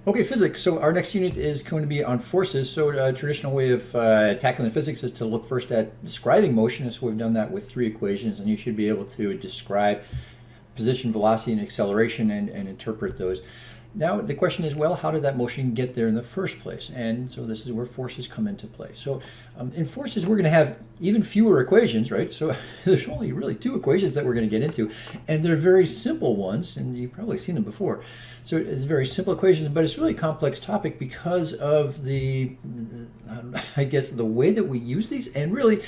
Okay, physics. So our next unit is going to be on forces. So a traditional way of tackling physics is to look first at describing motion. So we've done that with three equations, and you should be able to describe position, velocity, and acceleration and interpret those. Now the question is, well, how did that motion get there in the first place? And so this is where forces come into play. So in forces, we're going to have even fewer equations, right? So there's only really two equations that we're going to get into, and they're very simple ones, and you've probably seen them before. So it's very simple equations, but it's really a complex topic because of the, I guess, the way that we use these, and really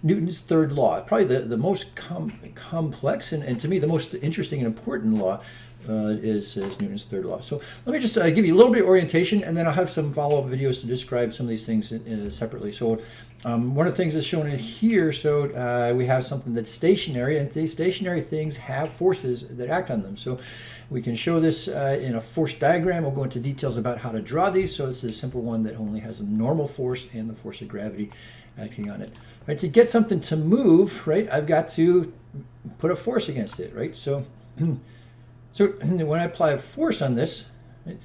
Newton's third law, probably the most complex and to me the most interesting and important law is Newton's third law. So let me just give you a little bit of orientation, and then I'll have some follow-up videos to describe some of these things separately. So one of the things that's shown in here, so we have something that's stationary, and these stationary things have forces that act on them. So we can show this in a force diagram. We'll go into details about how to draw these. So it's a simple one that only has a normal force and the force of gravity acting on it. Right, to get something to move, right, I've got to put a force against it, right? So when I apply a force on this, right,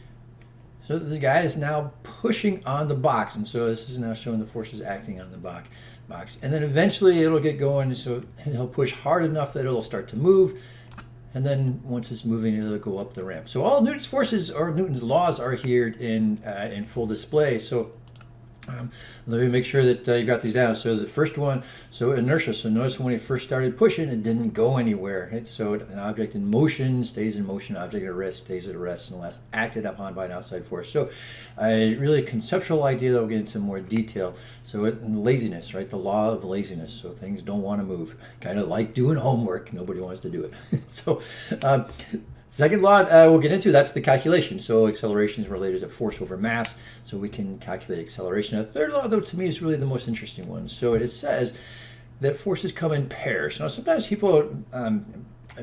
so this guy is now pushing on the box, and so this is now showing the forces acting on the box. And then eventually it'll get going, so he'll push hard enough that it'll start to move, and then once it's moving, it'll go up the ramp. So all Newton's forces, or Newton's laws, are here in full display. So let me make sure that you got these down. So the first one, so inertia. So notice when it first started pushing, it didn't go anywhere. Right? So an object in motion stays in motion, object at rest stays at rest unless acted upon by an outside force. So really a conceptual idea that we'll get into more detail. So laziness, right? The law of laziness. So things don't want to move. Kind of like doing homework. Nobody wants to do it. So second law we'll get into, that's the calculation. So acceleration is related to force over mass, so we can calculate acceleration. The third law, though, to me is really the most interesting one. So it says that forces come in pairs. Now sometimes people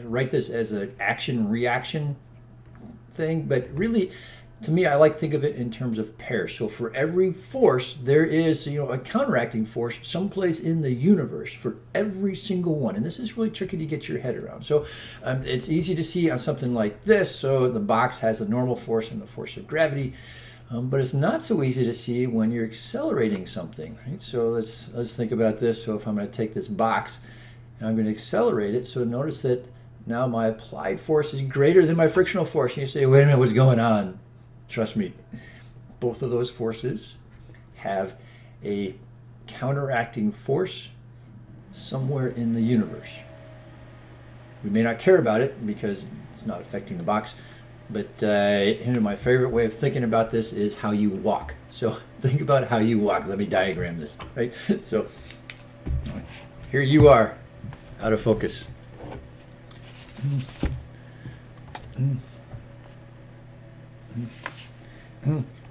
write this as an action-reaction thing, but really, to me, I like to think of it in terms of pairs. So for every force, there is a counteracting force someplace in the universe for every single one. And this is really tricky to get your head around. So it's easy to see on something like this. So the box has a normal force and the force of gravity. But it's not so easy to see when you're accelerating something, right? So let's think about this. So if I'm going to take this box and I'm going to accelerate it, so notice that now my applied force is greater than my frictional force. And you say, wait a minute, what's going on? Trust me, both of those forces have a counteracting force somewhere in the universe. We may not care about it because it's not affecting the box, but my favorite way of thinking about this is how you walk. So think about how you walk. Let me diagram this, right? So here you are, out of focus.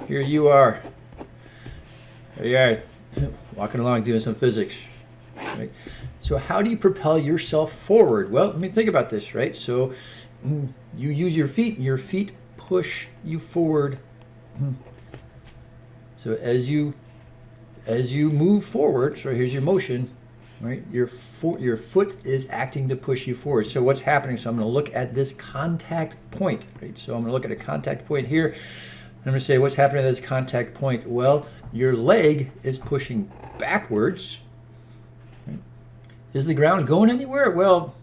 Here you are. There you are, walking along doing some physics. Right? So how do you propel yourself forward? Well, let me think about this, right? So you use your feet push you forward. So as you move forward, so here's your motion, right? Your foot is acting to push you forward. So what's happening? So I'm going to look at this contact point, right? So I'm going to look at a contact point here. I'm going to say, what's happening at this contact point? Well, your leg is pushing backwards. Right? Is the ground going anywhere? Well,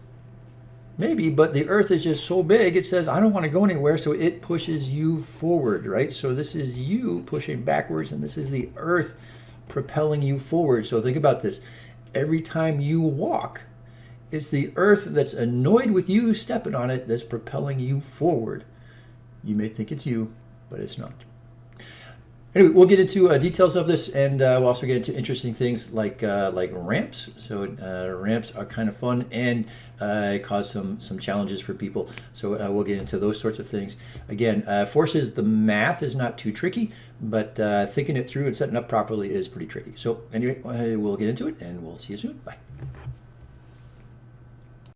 maybe, but the earth is just so big, it says, I don't want to go anywhere, so it pushes you forward, right? So this is you pushing backwards, and this is the earth propelling you forward. So think about this. Every time you walk, it's the earth that's annoyed with you stepping on it that's propelling you forward. You may think it's you, but it's not. Anyway, we'll get into details of this, and we'll also get into interesting things like ramps. So ramps are kind of fun and cause some challenges for people. So we'll get into those sorts of things. Again, forces, the math is not too tricky, but thinking it through and setting up properly is pretty tricky. So anyway, we'll get into it, and we'll see you soon. Bye.